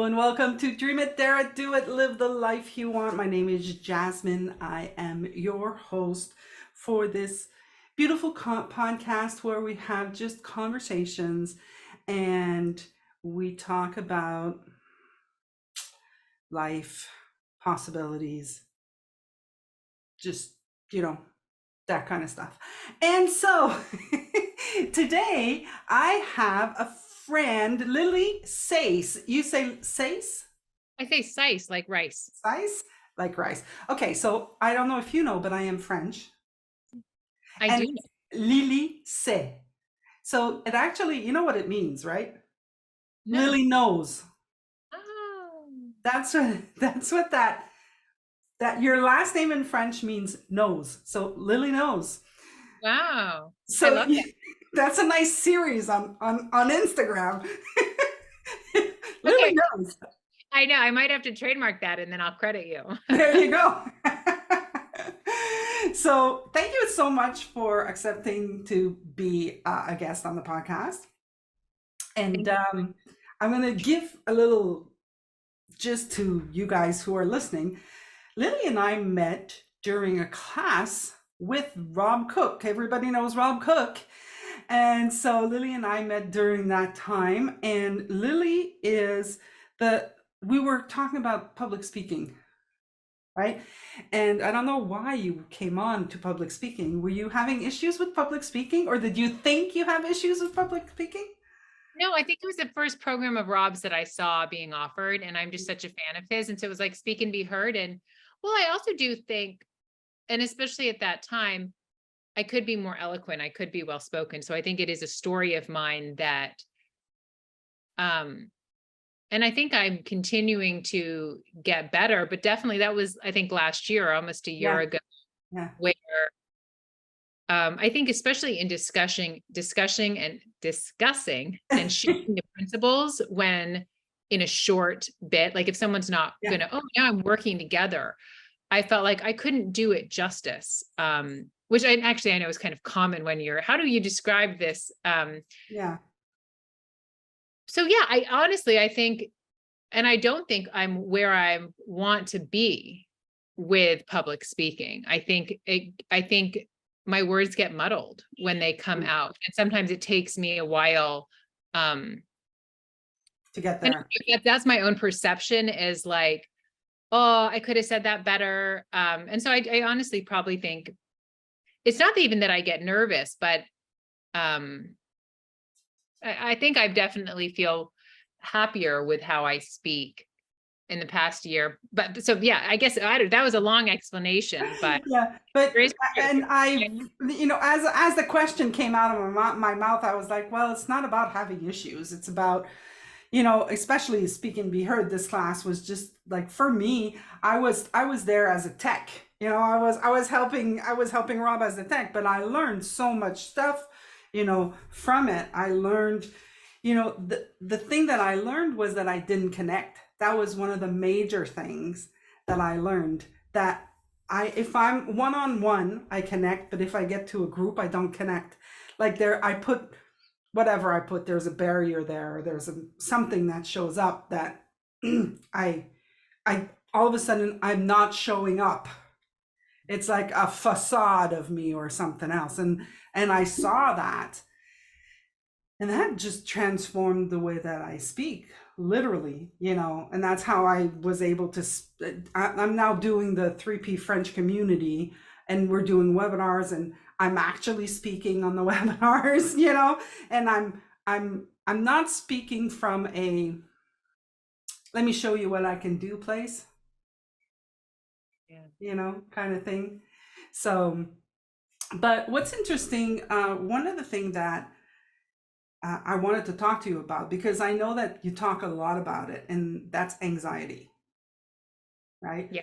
and welcome to Dream It, Dare It, Do It, Live the Life You Want. My name is Jasmine. I am your host for this beautiful podcast where we have just conversations and we talk about life, possibilities, just, you know, that kind of stuff. And so today I have a friend, Lily Sais. You say Sais? I say sice like rice. Sais? Like rice. Okay, so I don't know if you know, but I am French. I And do know. it's Lily Sais. So it actually, you know what it means, right? No. Lily knows. Oh, That's what that your last name in French means knows. So Lily knows. wow. I So love that. that's a nice series on Instagram. Lily Okay. knows. I know. I might have to trademark that and then I'll credit you. There you go. So thank you so much for accepting to be a guest on the podcast. And Thank you. I'm going to give a little just to you guys who are listening. Lily and I met during a class with Rob Cook. Everybody knows Rob Cook. And so Lily and I met during that time. And Lily is we were talking about public speaking, right? And I don't know why you came on to public speaking. Were you having issues with public speaking, or did you think you have issues with public speaking? No, I think it was the first program of Rob's that I saw being offered, and I'm just such a fan of his. And so it was like speak and be heard. And well, I also do think, and especially at that time, I could be more eloquent. I could be well spoken. So I think it is a story of mine that um and I think I'm continuing to get better, but definitely that was, I think, last year, almost a year Yeah, ago, yeah, where I think especially in discussing and sharing the principles when in a short bit, like if someone's not yeah, gonna, oh, now I'm working together, I felt like I couldn't do it justice. Which I know is kind of common when you're, how do you describe this? yeah. So yeah, I honestly, I think, and I don't think I'm where I want to be with public speaking. I think my words get muddled when they come Mm. out. And sometimes it takes me a while. Um, To get and there. that's my own perception is like, oh, I could have said that better. And so I honestly probably think it's not even that I get nervous, but um, I think I definitely feel happier with how I speak in the past year. But so yeah, I guess that was a long explanation, but Yeah, but there is and I, as the question came out of my mouth, I was like, well, it's not about having issues. It's about, especially Speak and Be Heard. This class was just like for me. I was there as a tech. I was helping Rob as a tech, but I learned so much stuff, from it. I learned, the thing that I learned was that I didn't connect. That was one of the major things that I learned, that if I'm one on one, I connect, but if I get to a group, I don't connect. Like there, I put whatever I put, there's a barrier there, or there's something that shows up that I, I all of a sudden I'm not showing up. It's like a facade of me or something else, and I saw that, and that just transformed the way that I speak, literally, and that's how I was able to. I'm now doing the 3P French community, and we're doing webinars, and I'm actually speaking on the webinars, and I'm not speaking from a let me show you what I can do place, yeah. kind of thing. So, but what's interesting, one of the things that I wanted to talk to you about, because I know that you talk a lot about it, and that's anxiety, right? Yeah.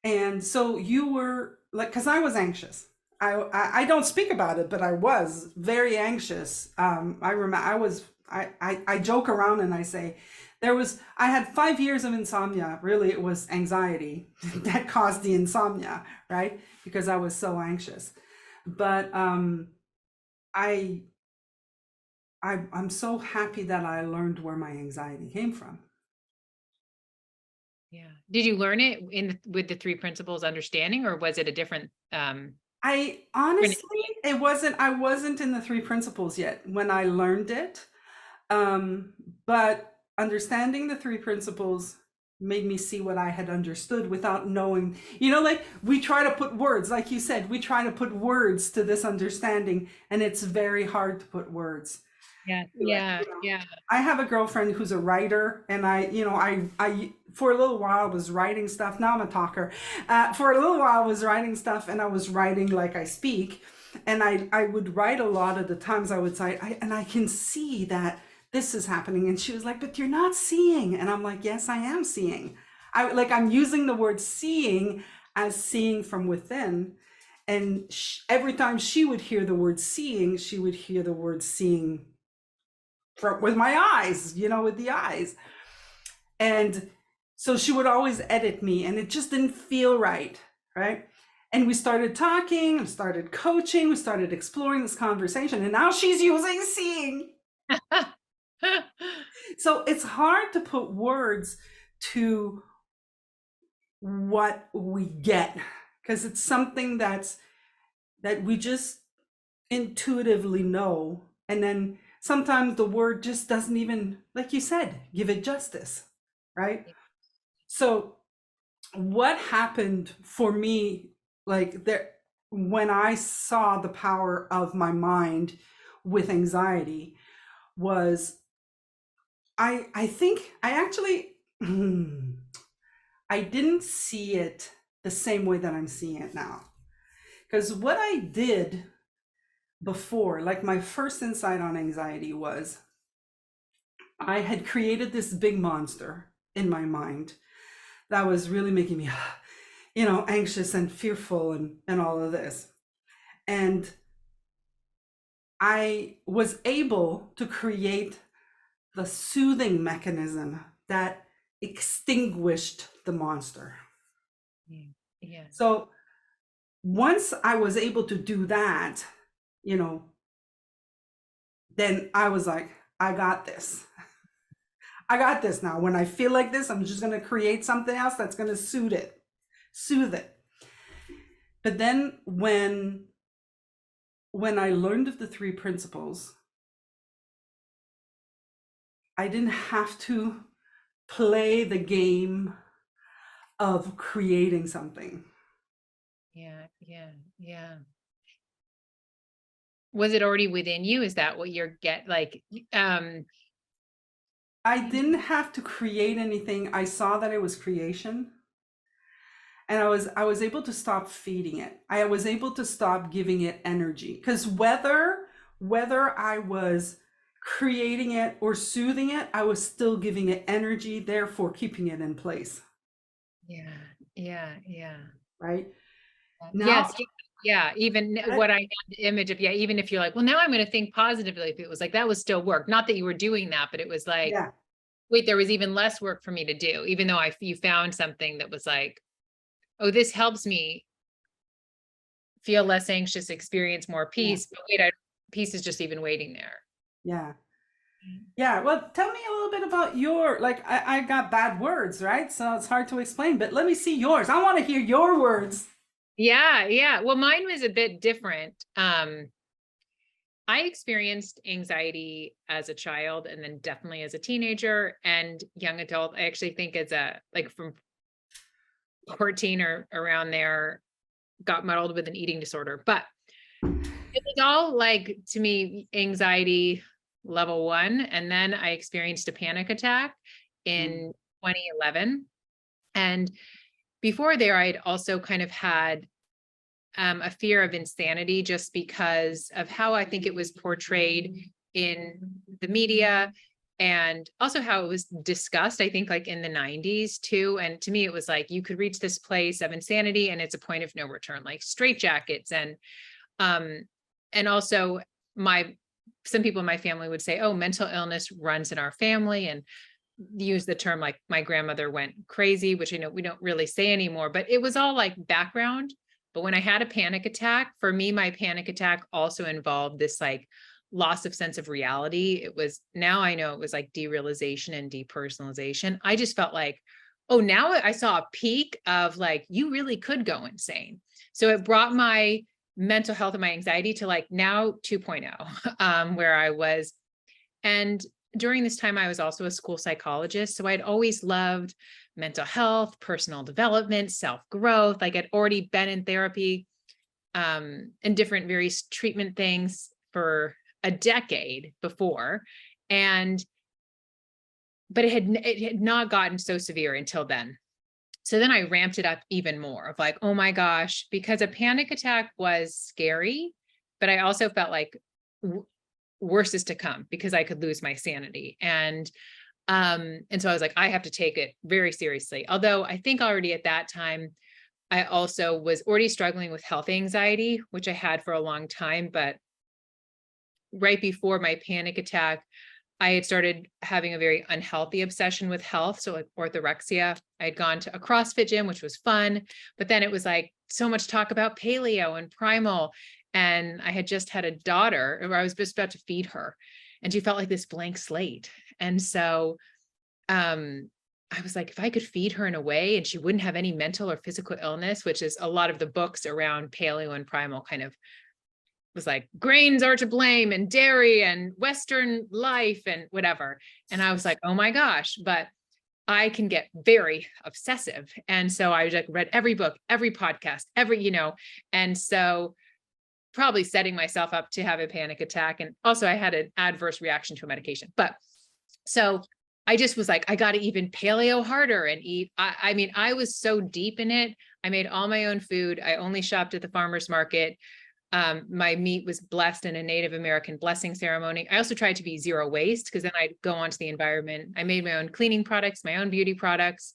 And so you were like, because I was anxious. I don't speak about it, but I was very anxious. I remember I joke around and I say I had 5 years of insomnia. Really, it was anxiety that caused the insomnia, right? Because I was so anxious. But I I'm so happy that I learned where my anxiety came from. Yeah. Did you learn it with the three principles understanding, or was it a different I different honestly, I wasn't in the three principles yet when I learned it. Um, but understanding the three principles made me see what I had understood without knowing. Like we try to put words, like you said, we try to put words to this understanding, and it's very hard to put words Yeah, to it. yeah, yeah. I have a girlfriend who's a writer, and I for a little while was writing stuff. Now I'm a talker. For a little while I was writing stuff, and I was writing like I speak, and I would write a lot of the times I would say, and I can see that this is happening. And she was like, "But you're not seeing," and I'm like, "Yes, I am seeing. I'm using the word seeing as seeing from within." And every time she would hear the word seeing, she would hear the word seeing with my eyes, with the eyes. And so she would always edit me, and it just didn't feel right, right? And we started talking, and started coaching, we started exploring this conversation, and now she's using seeing. So it's hard to put words to what we get, because it's something that we just intuitively know. And then sometimes the word just doesn't even, like you said, give it justice, right? So what happened for me, like there, when I saw the power of my mind with anxiety, was I think I actually I didn't see it the same way that I'm seeing it now. Because what I did before, like my first insight on anxiety was I had created this big monster in my mind that was really making me, anxious and fearful and all of this. And I was able to create the soothing mechanism that extinguished the monster. Yeah. Yeah. So once I was able to do that, you know, then I was like, I got this. I got this now. When I feel like this, I'm just going to create something else that's going to soothe it. But then when I learned of the three principles, I didn't have to play the game of creating something. Yeah, yeah, yeah. Was it already within you? Is that what you're I didn't have to create anything. I saw that it was creation, and I was able to stop feeding it. I was able to stop giving it energy, because whether I was creating it or soothing it, I was still giving it energy, therefore keeping it in place, yeah, yeah, yeah. right? Now, Yes, yeah. Even what I had the image of, yeah, even if you're like, well, now I'm going to think positively, if it was like that was still work. Not that you were doing that, but it was like, yeah, wait, there was even less work for me to do, even though you found something that was like, oh, this helps me feel less anxious, experience more yeah, peace. But wait, peace is just even waiting there. yeah. Yeah, well, tell me a little bit about like I got bad words, right? So it's hard to explain, but let me see yours. I want to hear your words. Yeah, yeah. Well, mine was a bit different. I experienced anxiety as a child and then definitely as a teenager and young adult. I actually think as like from 14 or around there, got muddled with an eating disorder. But it was all like, to me, anxiety level 1. And then I experienced a panic attack Mm, in 2011. And before there, I'd also kind of had a fear of insanity just because of how I think it was portrayed in the media and also how it was discussed, I think, like in the 90s too. And to me, it was like you could reach this place of insanity and it's a point of no return, like straitjackets. Um, and also some people in my family would say, oh, mental illness runs in our family, and use the term like my grandmother went crazy, which I know we don't really say anymore, but it was all like background. But when I had a panic attack, for me, my panic attack also involved this like loss of sense of reality. It was, now I know it was like derealization and depersonalization. I just felt like oh, now I saw a peak of like, you really could go insane. So it brought my mental health and my anxiety to like now 2.0, where I was. And during this time, I was also a school psychologist. So I'd always loved mental health, personal development, self-growth. Like I'd already been in therapy, and different various treatment things for a decade before. And but it had not gotten so severe until then. So then I ramped it up even more of like, oh my gosh, because a panic attack was scary, but I also felt like worse is to come because I could lose my sanity. And so I was like, I have to take it very seriously. Although I think already at that time, I also was already struggling with health anxiety, which I had for a long time. But right before my panic attack, I had started having a very unhealthy obsession with health. So like orthorexia, I had gone to a CrossFit gym, which was fun, but then it was like so much talk about paleo and primal. And I had just had a daughter, or I was just about to feed her, and she felt like this blank slate. And so I was like, if I could feed her in a way and she wouldn't have any mental or physical illness, which is a lot of the books around paleo and primal kind of was like, grains are to blame and dairy and Western life and whatever. And I was like, oh my gosh, but I can get very obsessive. And so I like read every book, every podcast, and so probably setting myself up to have a panic attack. And also I had an adverse reaction to a medication. But so I just was like, I got to even paleo harder and eat. I mean, I was so deep in it. I made all my own food. I only shopped at the farmer's market. My meat was blessed in a Native American blessing ceremony. I also tried to be zero waste because then I'd go onto the environment. I made my own cleaning products, my own beauty products.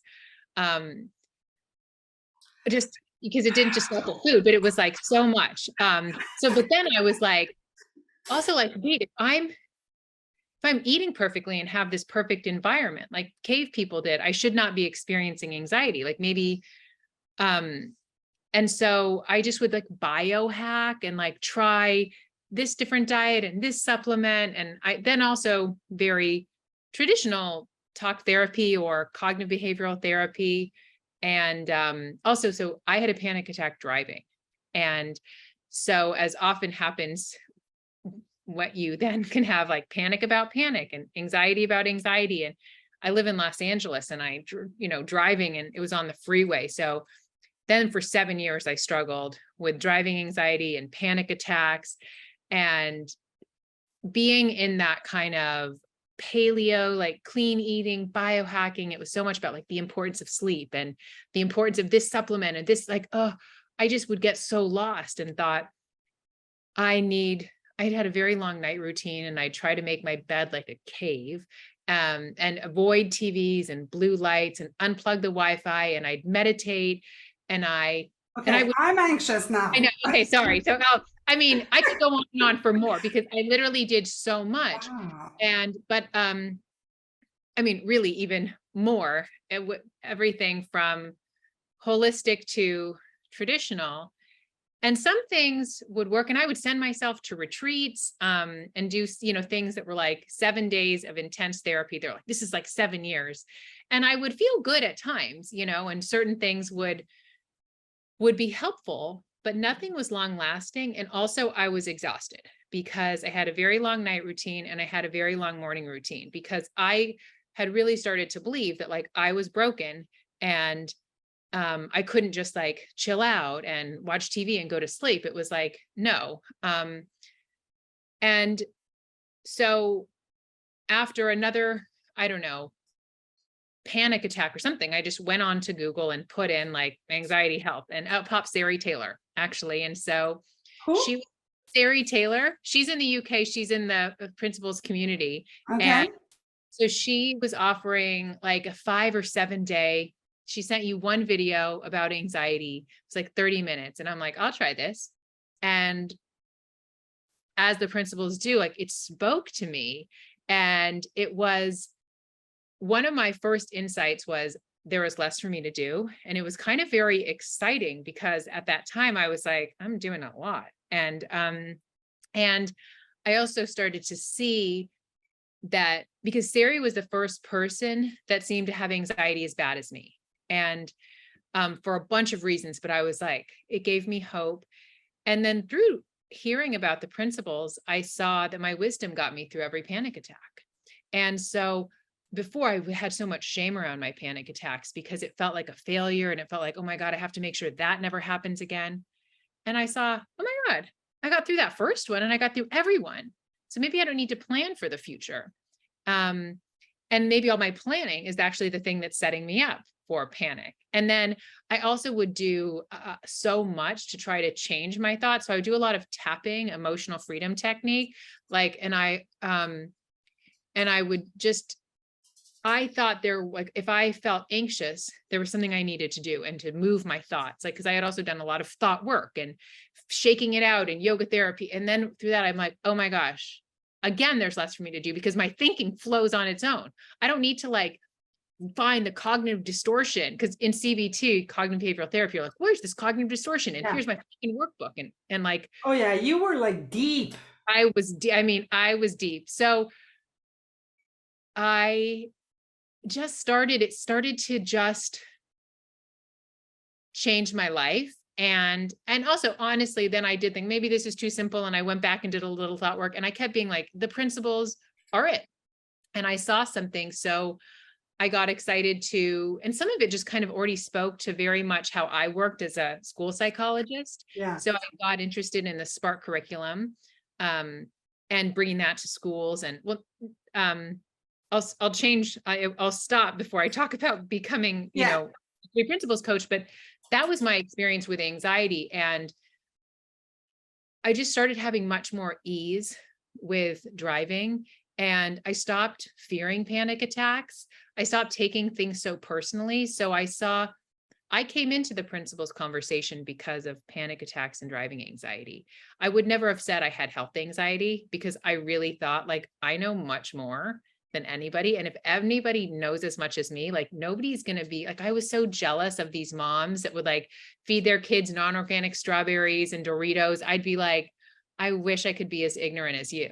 Just because it didn't just stop at food, but it was like so much. But then I was like, also like, wait, if I'm eating perfectly and have this perfect environment, like cave people did, I should not be experiencing anxiety. Like maybe, and so I just would like biohack and like try this different diet and this supplement. And I then also very traditional talk therapy or cognitive behavioral therapy. And also, so I had a panic attack driving. And so as often happens, what you then can have like panic about panic and anxiety about anxiety. And I live in Los Angeles and driving, and it was on the freeway. So then for 7 years, I struggled with driving anxiety and panic attacks, and being in that kind of paleo, like clean eating, biohacking. It was so much about like the importance of sleep and the importance of this supplement and this, like, oh, I just would get so lost and thought I'd had a very long night routine, and I try to make my bed like a cave, and avoid TVs and blue lights and unplug the Wi-Fi, and I'd meditate and Okay, I'm anxious now. I know. Okay, sorry. So, I could go on and on for more because I literally did so much. Wow. But really even more, everything from holistic to traditional. And some things would work, and I would send myself to retreats, and do, things that were like 7 days of intense therapy. They're like, this is like 7 years. And I would feel good at times, and certain things would be helpful, but nothing was long lasting. And also I was exhausted because I had a very long night routine and I had a very long morning routine, because I had really started to believe that like I was broken, and I couldn't just like chill out and watch TV and go to sleep. It was like, no. And so after another, I don't know, panic attack or something, I just went on to Google and put in like anxiety help, and out popped Sari Taylor, actually. And so Who? Sari Taylor, she's in the UK, she's in the Principles community. Okay. And so she was offering like a 5 or 7 day, she sent you one video about anxiety. It's like 30 minutes. And I'm like, I'll try this. And as the principles do, like it spoke to me. And it was one of my first insights was there was less for me to do. And it was kind of very exciting because at that time I was like, I'm doing a lot. And I also started to see that because Sari was the first person that seemed to have anxiety as bad as me. And for a bunch of reasons, but I was like, it gave me hope. And then through hearing about the principles, I saw that my wisdom got me through every panic attack. And so before, I had so much shame around my panic attacks because it felt like a failure, and it felt like, oh my God, I have to make sure that never happens again. And I saw, oh my God, I got through that first one and I got through every one. So maybe I don't need to plan for the future. And maybe all my planning is actually the thing that's setting me up for panic. And then I also would do so much to try to change my thoughts. So I would do a lot of tapping, emotional freedom technique, like, and I would just, I thought there, like, if I felt anxious, there was something I needed to do and to move my thoughts. Like, cause I had also done a lot of thought work and shaking it out and yoga therapy. And then through that, I'm like, oh my gosh, again, there's less for me to do because my thinking flows on its own. I don't need to like find the cognitive distortion, because in CBT, cognitive behavioral therapy, you're like, where's this cognitive distortion? And Yeah. here's my fucking workbook. And like, Oh yeah, you were like deep. I was deep. So I just it started to just change my life. And also, honestly, then I did think maybe this is too simple. And I went back and did a little thought work, and I kept being like, the principles are it. And I saw something. So I got excited to, and some of it just kind of already spoke to very much how I worked as a school psychologist. Yeah. So I got interested in the Spark curriculum, and bringing that to schools. And I'll change. I'll stop before I talk about becoming, Three Principles coach. But that was my experience with anxiety, and I just started having much more ease with driving. And I stopped fearing panic attacks. I stopped taking things so personally. So I came into the principles conversation because of panic attacks and driving anxiety. I would never have said I had health anxiety because I really thought, like, I know much more than anybody. And if anybody knows as much as me, like, nobody's going to be like, I was so jealous of these moms that would like feed their kids non-organic strawberries and Doritos. I'd be like, I wish I could be as ignorant as you.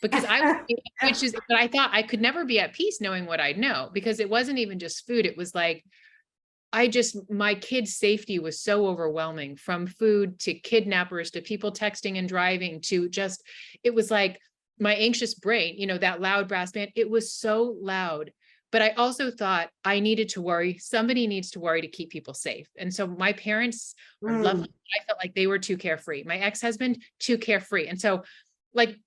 Because but I thought I could never be at peace knowing what I know, because it wasn't even just food. It was like, my kids' safety was so overwhelming, from food to kidnappers to people texting and driving to just, it was like my anxious brain, that loud brass band, it was so loud. But I also thought I needed to worry. Somebody needs to worry to keep people safe. And so my parents are lovely. I felt like they were too carefree. My ex-husband, too carefree. And so, like,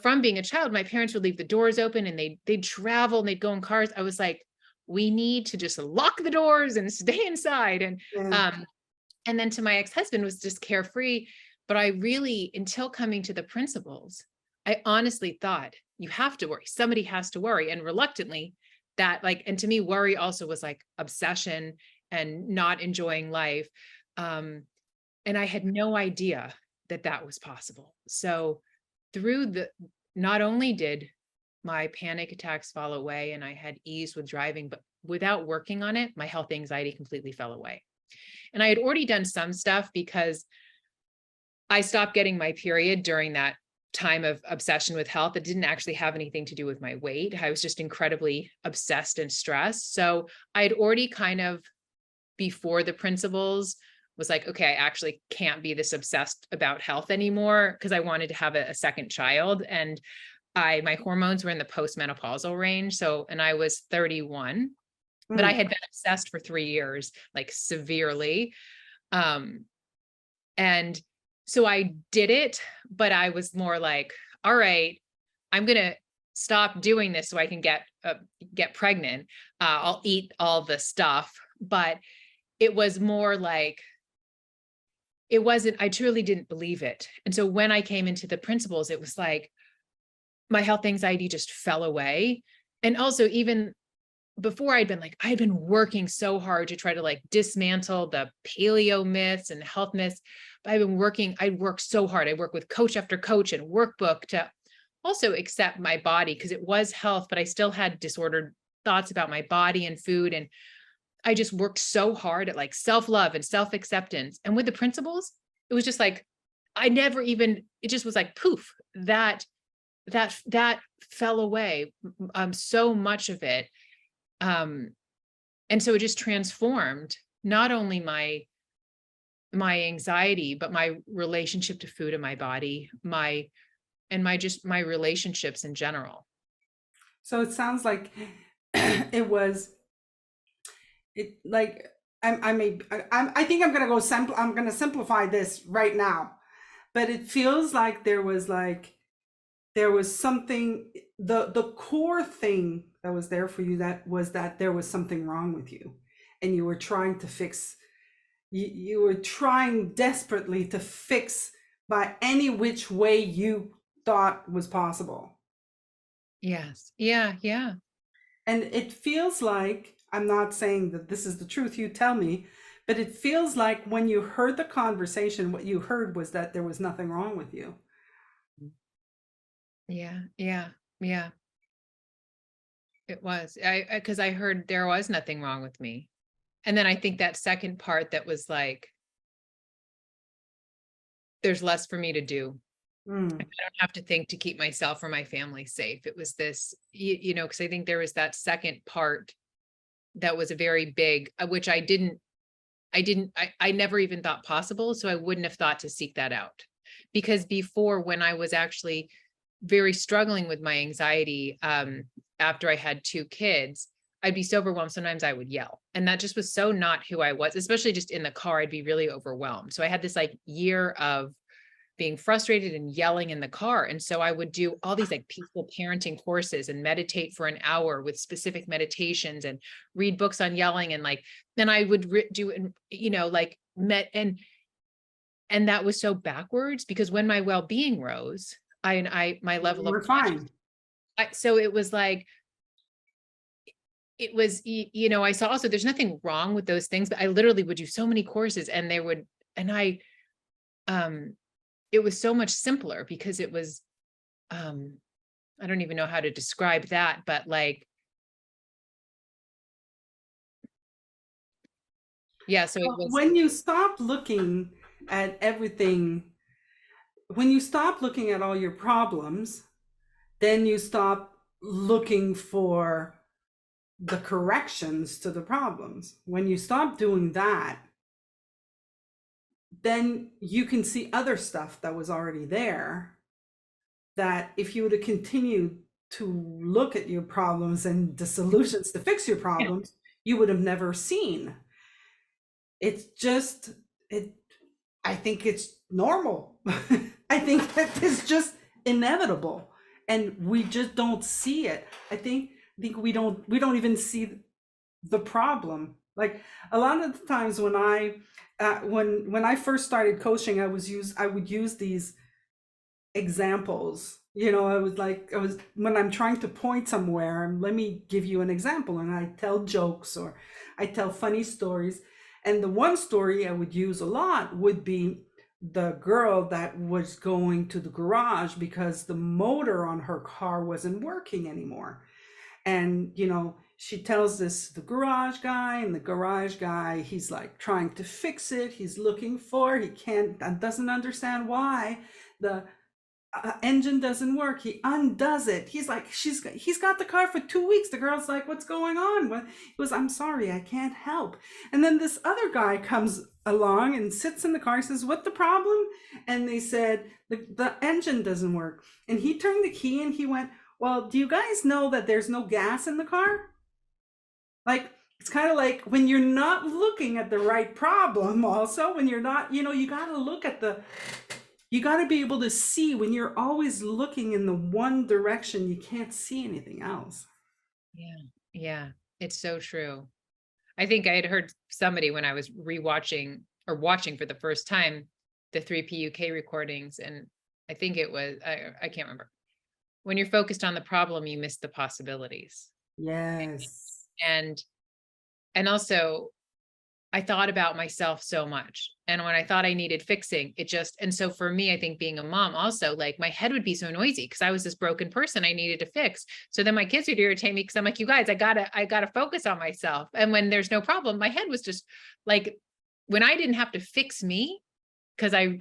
from being a child, my parents would leave the doors open and they'd travel and they'd go in cars. I was like, we need to just lock the doors and stay inside. And then to my ex-husband was just carefree. But I really, until coming to the principles, I honestly thought you have to worry. Somebody has to worry. And reluctantly, that, like, and to me, worry also was like obsession and not enjoying life. And I had no idea that was possible. So not only did my panic attacks fall away and I had ease with driving, but without working on it, my health anxiety completely fell away. And I had already done some stuff because I stopped getting my period during that time of obsession with health. It didn't actually have anything to do with my weight. I was just incredibly obsessed and stressed. So I had already kind of, before the principles, was like, okay, I actually can't be this obsessed about health anymore, because I wanted to have a second child. And my hormones were in the postmenopausal range. So, and I was 31, but I had been obsessed for 3 years, like severely. And so I did it, but I was more like, all right, I'm going to stop doing this so I can get pregnant. I'll eat all the stuff, but it was more like, I truly didn't believe it. And so when I came into the principles, it was like, my health anxiety just fell away. And also, even before, I had been working so hard to try to like dismantle the paleo myths and health myths. But I'd worked so hard. I worked with coach after coach and workbook to also accept my body, because it was health, but I still had disordered thoughts about my body and food. And I just worked so hard at like self-love and self-acceptance. And with the principles, it was just like, it just was like, poof, that fell away. So much of it. And so it just transformed not only my anxiety, but my relationship to food in my body, my relationships in general. So it sounds like it was it like I think I'm gonna go simple. I'm gonna simplify this right now, but it feels like there was something, the core thing that was there for you, that was that there was something wrong with you, and you were trying to fix. You were trying desperately to fix by any which way you thought was possible. Yes. Yeah. Yeah. And it feels like, I'm not saying that this is the truth, you tell me, but it feels like when you heard the conversation, what you heard was that there was nothing wrong with you. Yeah. Yeah. Yeah. It was. Because I heard there was nothing wrong with me. And then I think that second part that was like, there's less for me to do. I Mm. don't have to think to keep myself or my family safe. It was this, because I think there was that second part that was a very big, which I never even thought possible. So I wouldn't have thought to seek that out. Because before, when I was actually very struggling with my anxiety, after I had 2 kids, I'd be so overwhelmed. Sometimes I would yell. And that just was so not who I was, especially just in the car, I'd be really overwhelmed. So I had this like year of being frustrated and yelling in the car. And so I would do all these like peaceful parenting courses and meditate for an hour with specific meditations and read books on yelling. And like, then I would do, like and that was so backwards, because when my well-being rose, my level You of were fine. so it was like, it was, I saw also there's nothing wrong with those things, but I literally would do so many courses and um, it was so much simpler because it was, um, I don't even know how to describe that, but like, yeah, so it was, When you stop looking at everything, when you stop looking at all your problems, then you stop looking for the corrections to the problems. When you stop doing that, then you can see other stuff that was already there, that if you would have continued to look at your problems and the solutions to fix your yeah, problems, you would have never seen. It's just, it, I think it's normal. I think that it's just inevitable, and we just don't see it. I think we don't even see the problem. Like a lot of the times when I first started coaching, I would use these examples. I was when I'm trying to point somewhere, and let me give you an example, and I tell jokes or I tell funny stories. And the one story I would use a lot would be the girl that was going to the garage because the motor on her car wasn't working anymore. And she tells this to the garage guy, and the garage guy, he's like trying to fix it, he's looking for, he can't, doesn't understand why the engine doesn't work. He undoes it. He's like, he's got the car for 2 weeks. The girl's like, what's going on? What? He goes, I'm sorry, I can't help. And then this other guy comes along and sits in the car and says, what the problem? And they said, the engine doesn't work. And he turned the key and he went, well, do you guys know that there's no gas in the car? Like, it's kind of like when you're not looking at the right problem, also, when you're not, you got to look at you got to be able to see. When you're always looking in the one direction, you can't see anything else. yeah, yeah, it's so true. I think I had heard somebody when I was rewatching or watching for the first time the 3PUK recordings, and I think it was, I can't remember. When you're focused on the problem, you miss the possibilities. Yes. And also I thought about myself so much. And when I thought I needed fixing, and so for me, I think being a mom also, like my head would be so noisy because I was this broken person I needed to fix. So then my kids would irritate me because I'm like, you guys, I gotta focus on myself. And when there's no problem, my head was just like, when I didn't have to fix me, because I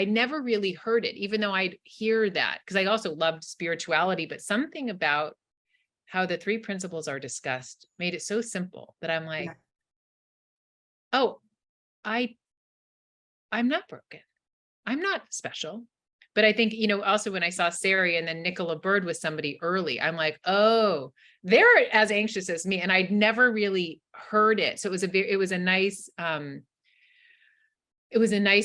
never really heard it, even though I'd hear that, because I also loved spirituality, but something about how the three principles are discussed made it so simple that I'm Yeah. like, oh, I I'm not broken. I'm not special. But I think, also when I saw Sari and then Nicola Bird was somebody early, I'm like, oh, they're as anxious as me. And I'd never really heard it. So it was a nice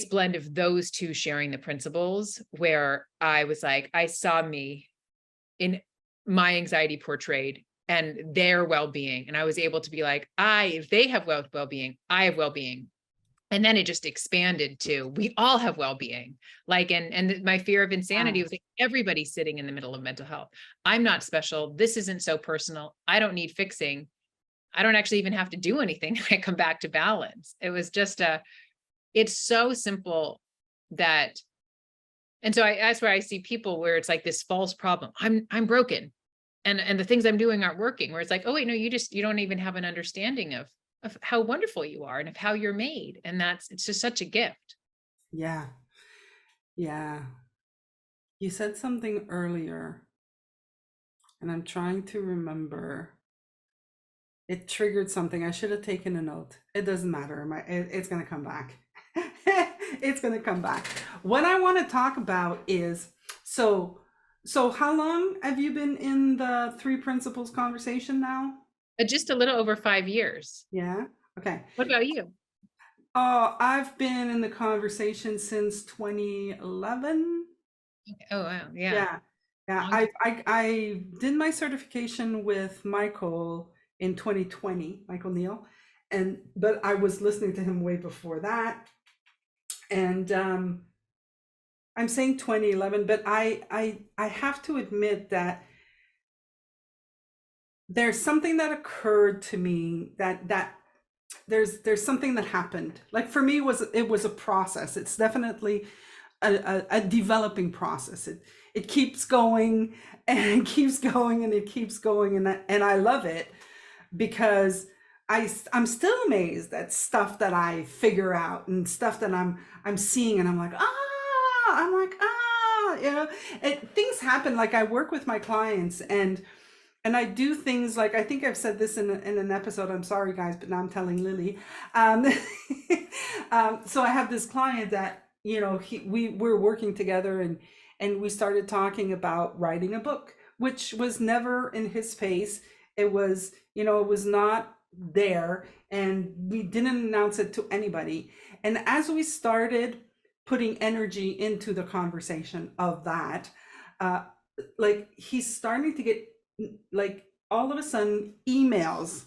blend of those two sharing the principles where I was like, I saw me in my anxiety portrayed and their well-being. And I was able to be like, if they have well-being, I have well-being. And then it just expanded to, we all have well-being. Like, and my fear of insanity was like, everybody's sitting in the middle of mental health. I'm not special. This isn't so personal. I don't need fixing. I don't actually even have to do anything when I come back to balance. It was just it's so simple that, and so that's where I see people where it's like this false problem. I'm broken. And the things I'm doing aren't working, where it's like, oh wait, no, you don't even have an understanding of how wonderful you are and of how you're made. And it's just such a gift. Yeah. Yeah. You said something earlier, and I'm trying to remember. It triggered something. I should have taken a note. It doesn't matter. It's going to come back. It's going to come back. What I want to talk about is, so how long have you been in the Three Principles conversation now? Just a little over 5 years. Yeah. Okay. What about you? Oh, I've been in the conversation since 2011. Oh, wow. Yeah. Yeah. Yeah. Long I did my certification with Michael in 2020, Michael Neal. But I was listening to him way before that. And I'm saying 2011, but I have to admit that there's something that occurred to me that there's something that happened. Like for me, it was a process. It's definitely a developing process. It keeps going and it keeps going and it keeps going, and I love it because I'm still amazed at stuff that I figure out and stuff that I'm seeing, and I'm like, things happen. Like I work with my clients, and I do things like, I think I've said this in an episode. I'm sorry, guys, but now I'm telling Lily. So I have this client that, we're working together, and we started talking about writing a book, which was never in his space. It was, it was not there, and we didn't announce it to anybody. And as we started putting energy into the conversation of that, like he's starting to get, like, all of a sudden emails,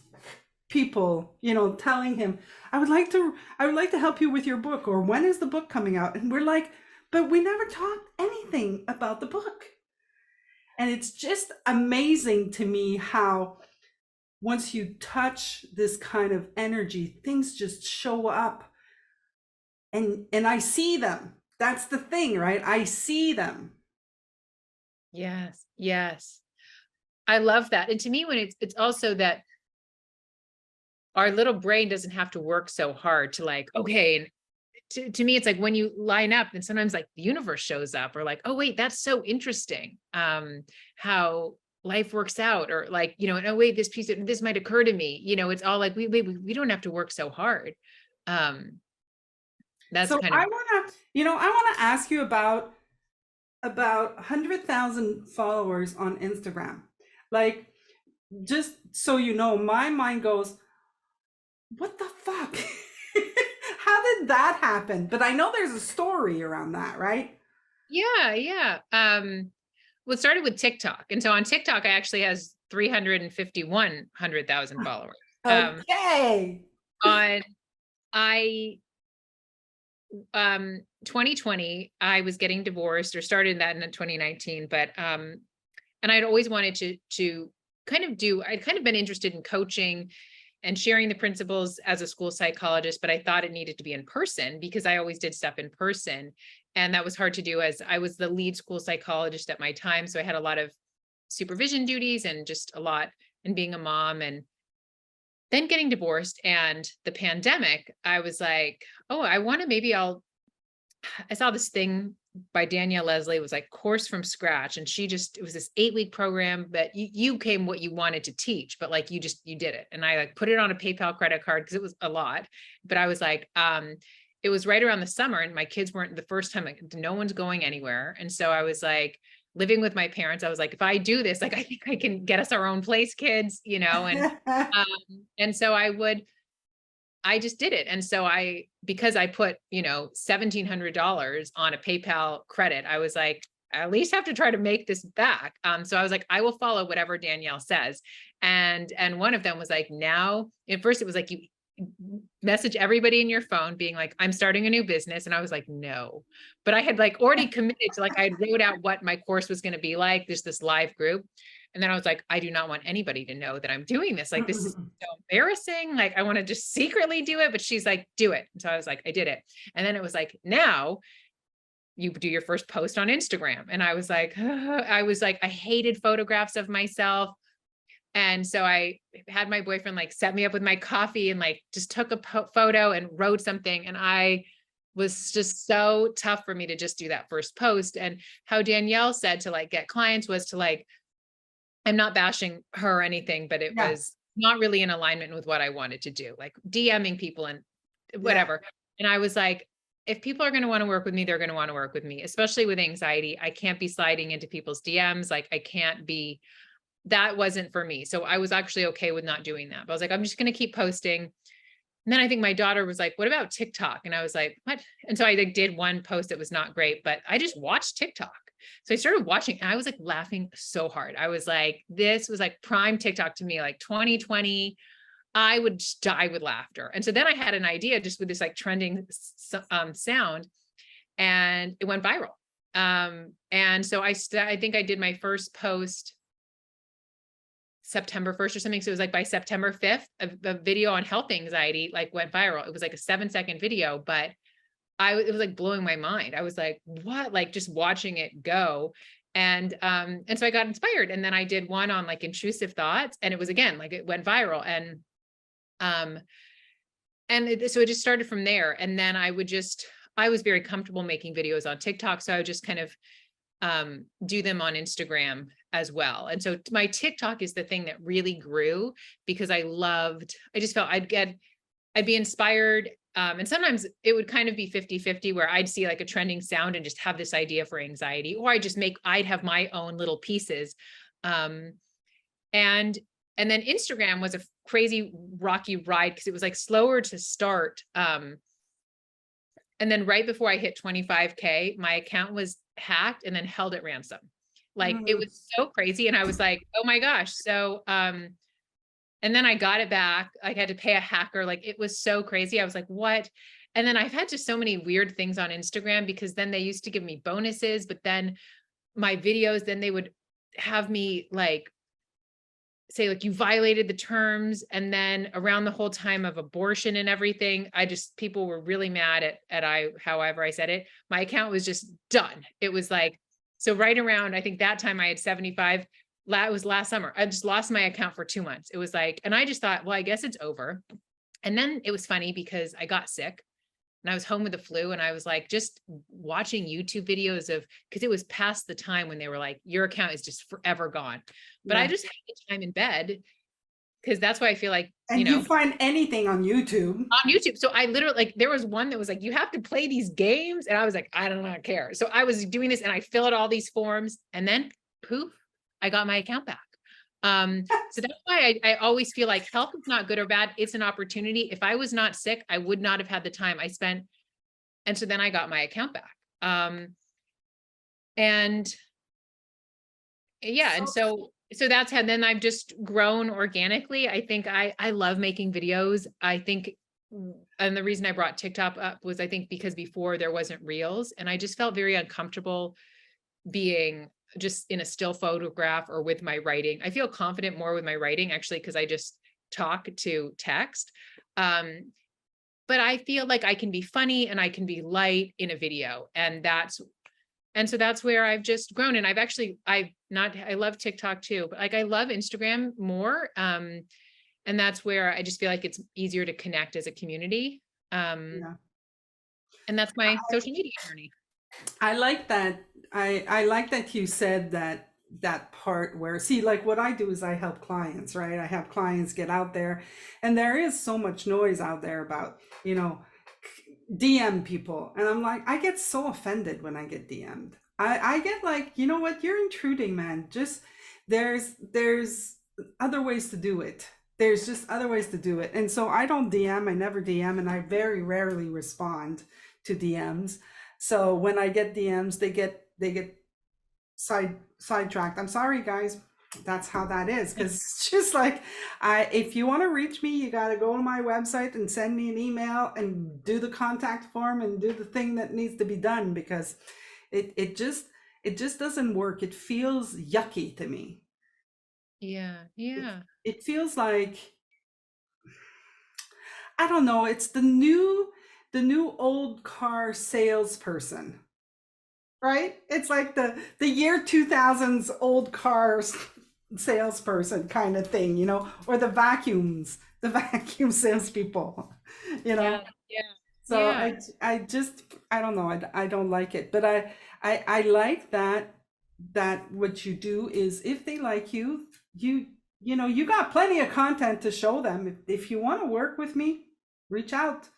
people, telling him, I would like to help you with your book, or when is the book coming out? And we're like, but we never talked anything about the book. And it's just amazing to me how once you touch this kind of energy, things just show up, and I see them. That's the thing, right? I see them. Yes. Yes. I love that. And to me, when it's also that our little brain doesn't have to work so hard to like, okay. And to me, it's like when you line up and sometimes like the universe shows up, or like, oh wait, that's so interesting. How life works out, or like, oh wait, this might occur to me. It's all like, we don't have to work so hard. That's So kind of, I want to ask you about 100,000 followers on Instagram. Like, just so you know, my mind goes, what the fuck? How did that happen? But I know there's a story around that, right? yeah. Yeah. Well, it started with TikTok. And so on TikTok, I actually has 351,000 followers. Okay. On I 2020, I was getting divorced, or started that in 2019, but and I'd always wanted to I'd kind of been interested in coaching and sharing the principles as a school psychologist, but I thought it needed to be in person because I always did stuff in person. And that was hard to do, as I was the lead school psychologist at my time. So I had a lot of supervision duties and just a lot, and being a mom, and then getting divorced and the pandemic. I was like, oh, I saw this thing by Danielle Leslie. It was like course from scratch. And it was this 8-week program that you came what you wanted to teach, but like, you did it. And I like put it on a PayPal credit card because it was a lot, but I was like, it was right around the summer and my kids weren't the first time, like no one's going anywhere. And so I was like living with my parents. I was like, if I do this, like, I think I can get us our own place, kids, and so I just did it. And so because I put, $1,700 on a PayPal credit, I was like, I at least have to try to make this back. So I was like, I will follow whatever Danielle says. And one of them was like, now, at first it was like, you message everybody in your phone being like, I'm starting a new business. And I was like, no, but I had like already committed to, like, I wrote out what my course was going to be like. There's this live group. And then I was like, I do not want anybody to know that I'm doing this. Like, this is so embarrassing. Like, I want to just secretly do it. But she's like, do it. And so I was like, I did it. And then it was like, now you do your first post on Instagram. And I was like, I hated photographs of myself. And so I had my boyfriend like set me up with my coffee and like just took a photo and wrote something. And I was just so tough for me to just do that first post. And how Danielle said to like get clients was to like, I'm not bashing her or anything, but it Yeah. was not really in alignment with what I wanted to do, like DMing people and Yeah. whatever. And I was like, if people are going to want to work with me, they're going to want to work with me, especially with anxiety. I can't be sliding into people's DMs. Like, I can't be, that wasn't for me. So I was actually okay with not doing that. But I was like, I'm just going to keep posting. And then I think my daughter was like, what about TikTok? And I was like, what? And so I like did one post that was not great, but I just watched TikTok. So I started watching and I was like laughing so hard. I was like, this was like prime TikTok to me, like 2020. I would just die with laughter. And so then I had an idea just with this like trending sound, and it went viral. And so I think I did my first post September 1st or something. So it was like by September 5th, a video on health anxiety like went viral. It was like a 7-second video, but it was like blowing my mind. I was like, what? Like just watching it go. And so I got inspired. And then I did one on like intrusive thoughts. And it was again, like it went viral. So it just started from there. And then I was very comfortable making videos on TikTok. So I would just kind of do them on Instagram as well. And so my TikTok is the thing that really grew because I just felt I'd be inspired. And sometimes it would kind of be 50-50 where I'd see like a trending sound and just have this idea for anxiety, or I'd have my own little pieces. And then Instagram was a crazy rocky ride because it was like slower to start. And then right before I hit 25K, my account was hacked and then held at ransom. Like it was so crazy. And I was like, oh my gosh. So, and then I got it back. I had to pay a hacker. Like it was so crazy. I was like, what? And then I've had just so many weird things on Instagram because then they used to give me bonuses, but then my videos, then they would have me like say like you violated the terms. And then around the whole time of abortion and everything, people were really mad at however I said it. My account was just done. It was like, so right around, I think that time I had 75. It was last summer. I just lost my account for 2 months. It was like, and I just thought, well, I guess it's over. And then it was funny because I got sick and I was home with the flu and I was like, just watching YouTube videos because it was past the time when they were like, your account is just forever gone. But I just had the time in bed because that's why I feel like, And you find anything on YouTube. on YouTube. So I literally like, there was one that was like, you have to play these games. And I was like, I do not care. So I was doing this and I fill out all these forms and then poof, I got my account back. So that's why I always feel like health is not good or bad. It's an opportunity. If I was not sick, I would not have had the time I spent. And so then I got my account back. And yeah. And so that's how, then I've just grown organically. I think I love making videos. I think, and the reason I brought TikTok up was I think because before there wasn't reels and I just felt very uncomfortable being just in a still photograph or with my writing. I feel confident more with my writing actually, because I just talk to text. But I feel like I can be funny and I can be light in a video. And so that's where I've just grown. And I love TikTok too, but like I love Instagram more. And that's where I just feel like it's easier to connect as a community. Yeah. And that's my social media journey. I like that. I like that you said that part where, see, like what I do is I help clients, right? I have clients get out there, and there is so much noise out there about, DM people. And I'm like, I get so offended when I get DM'd. I get like, you know what, you're intruding, man. Just there's other ways to do it. There's just other ways to do it. And so I don't DM, I never DM, and I very rarely respond to DMs. So when I get DMs, they get sidetracked. I'm sorry, guys. That's how that is. Because it's just like, if you want to reach me, you got to go to my website and send me an email and do the contact form and do the thing that needs to be done, because it just doesn't work. It feels yucky to me. Yeah, It yeah. it feels like, I don't know. It's the new old car salesperson, right? It's like the year 2000s old cars salesperson kind of thing, or the vacuum salespeople, you know. Yeah, yeah, So yeah, I just, I don't know, I don't like it, but I like that what you do is, if they like you, you got plenty of content to show them. If you want to work with me, reach out,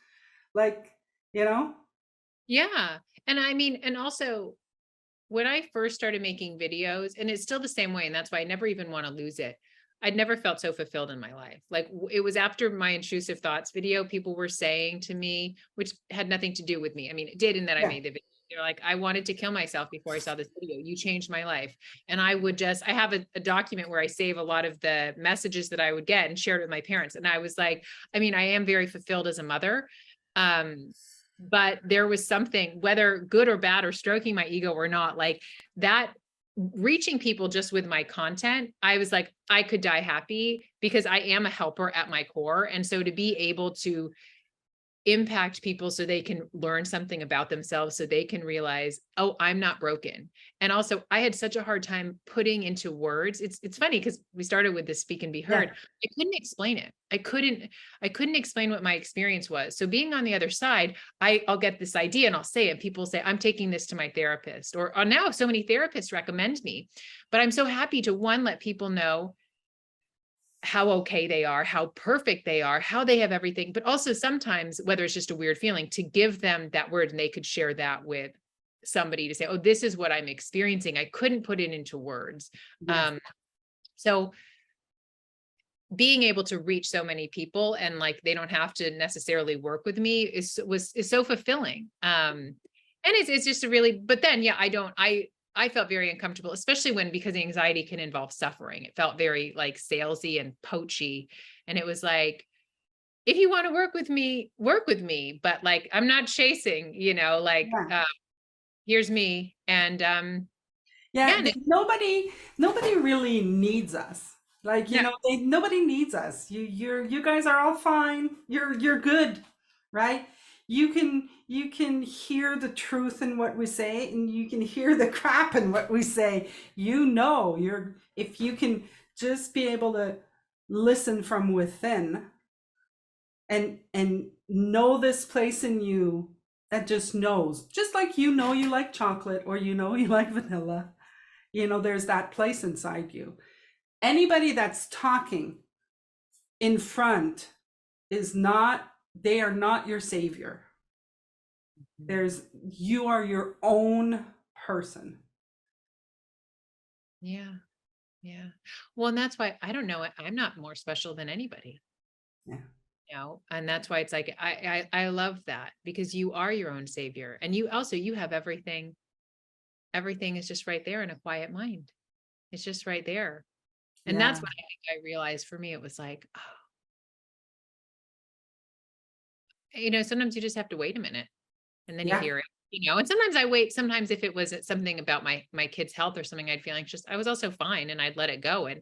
like, you know. yeah. And I mean, and also when I first started making videos, and it's still the same way, and that's why I never even want to lose it. I'd never felt so fulfilled in my life. Like it was after my intrusive thoughts video, people were saying to me, which had nothing to do with me. I mean, it did in that I Yeah, made the video. They're like, I wanted to kill myself before I saw this video. You changed my life. And I would just, I have a document where I save a lot of the messages that I would get and shared with my parents. And I was like, I mean, I am very fulfilled as a mother. Um, but there was something, whether good or bad or stroking my ego or not, like that reaching people just with my content, I was like, I could die happy because I am a helper at my core. And so to be able to impact people so they can learn something about themselves, so they can realize, oh, I'm not broken. And also I had such a hard time putting into words. It's funny because we started with this speak and be yeah, heard. I couldn't explain it. I couldn't explain what my experience was. So being on the other side, I'll get this idea and I'll say it. And people say, I'm taking this to my therapist, or now so many therapists recommend me. But I'm so happy to, one, let people know how okay they are, how perfect they are, how they have everything, but also sometimes, whether it's just a weird feeling, to give them that word and they could share that with somebody to say, oh, this is what I'm experiencing. I couldn't put it into words. yes, Um, so being able to reach so many people and like they don't have to necessarily work with me is so fulfilling. And it's just a really, but then yeah, I felt very uncomfortable, especially when, because anxiety can involve suffering. It felt very like salesy and poachy. And it was like, if you want to work with me, but like I'm not chasing, like yeah. here's me. And yeah, Yeah, nobody really needs us. Like, no, nobody needs us. You guys are all fine. You're good, right? You can hear the truth in what we say, and you can hear the crap in what we say. If you can just be able to listen from within, and know this place in you that just knows, just like you like chocolate, or you like vanilla. There's that place inside you. Anybody that's talking in front is not, they are not your savior. You are your own person. yeah, yeah. Well, and that's why I don't know, I'm not more special than anybody. Yeah. And that's why it's like I love that, because you are your own savior, and you also, you have everything is just right there in a quiet mind. It's just right there. And Yeah. that's what I think I realized. For me it was like, oh, sometimes you just have to wait a minute and then you Yeah. hear it. And sometimes I wait. Sometimes if it was something about my kid's health or something, I'd feel anxious, I was also fine and I'd let it go. And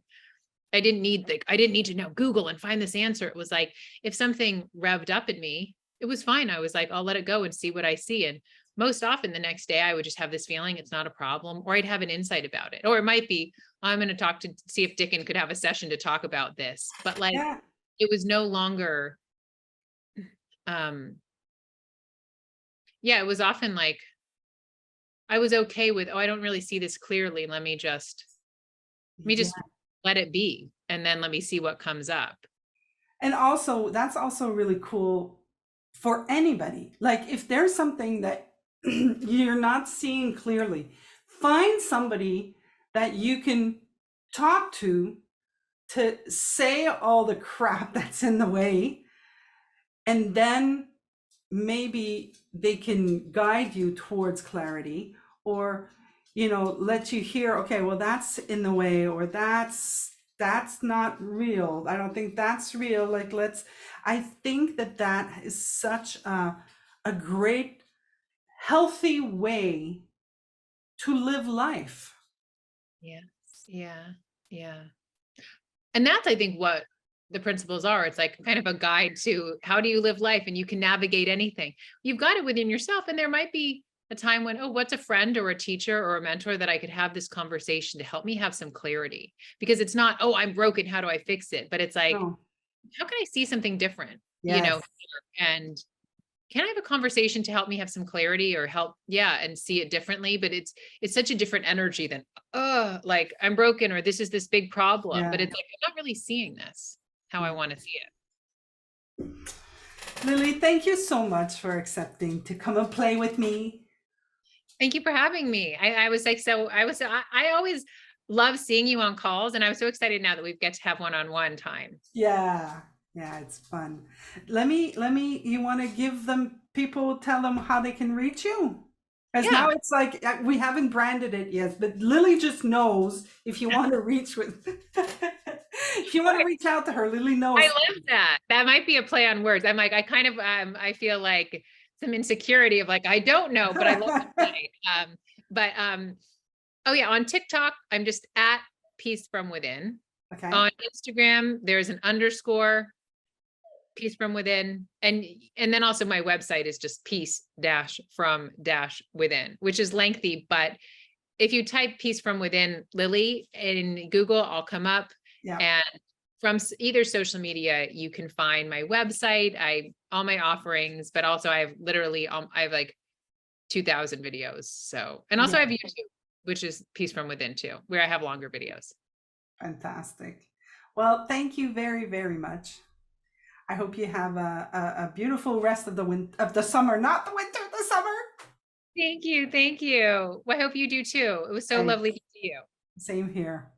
I didn't need to know Google and find this answer. It was like, if something revved up in me, it was fine. I was like, I'll let it go and see what I see. And most often the next day I would just have this feeling it's not a problem, or I'd have an insight about it. Or it might be, I'm going to talk to see if Dickon could have a session to talk about this. But like, Yeah. it was no longer, um, yeah, it was often like, I was okay with, oh, I don't really see this clearly. Let me just let it be. And then let me see what comes up. And also, that's also really cool for anybody. Like, if there's something that you're not seeing clearly, find somebody that you can talk to say all the crap that's in the way, and then maybe they can guide you towards clarity, or let you hear, okay, well, that's in the way, or that's not real. I don't think that's real. Like, I think that is such a great, healthy way to live life. Yes. Yeah. Yeah. And that's, I think, what the principles are. It's like kind of a guide to how do you live life, and you can navigate anything. You've got it within yourself. And there might be a time when, oh, what's a friend or a teacher or a mentor that I could have this conversation to help me have some clarity? Because it's not, oh, I'm broken, how do I fix it? But it's like, Oh, how can I see something different? yes. And can I have a conversation to help me have some clarity, or help, yeah, and see it differently? But it's such a different energy than, oh, like I'm broken, or this is this big problem. Yeah. But it's like, I'm not really seeing this how I want to see it. Lily, thank you so much for accepting to come and play with me. Thank you for having me. I was like, I always love seeing you on calls, and I was so excited now that we get to have one-on-one time. Yeah, yeah, it's fun. You want to give them, people, tell them how they can reach you? Because Yeah. now it's like, we haven't branded it yet, but Lily just knows if you want to reach with, if you want to reach out to her, Lily knows. I love that. That might be a play on words. I'm like, I kind of, I feel like some insecurity of like, I don't know, but I love the play. But oh yeah, on TikTok, I'm just at Peace from Within. Okay. On Instagram, there's an underscore Peace from Within, and then also my website is just peace dash from dash within, which is lengthy, but if you type Peace from Within Lily in Google, I'll come up. Yeah. And from either social media, you can find my website, all my offerings, but also I have literally, I have like 2,000 videos. So, and also I Yeah. have YouTube, which is Peace from Within too, where I have longer videos. Fantastic. Well, thank you very, very much. I hope you have a beautiful rest of the summer, not the winter, the summer. Thank you. Thank you. Well, I hope you do too. It was so Thanks. lovely to see you. Same here.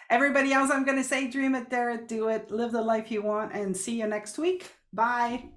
Everybody else, I'm going to say, dream it, dare it, do it, live the life you want, and see you next week. Bye.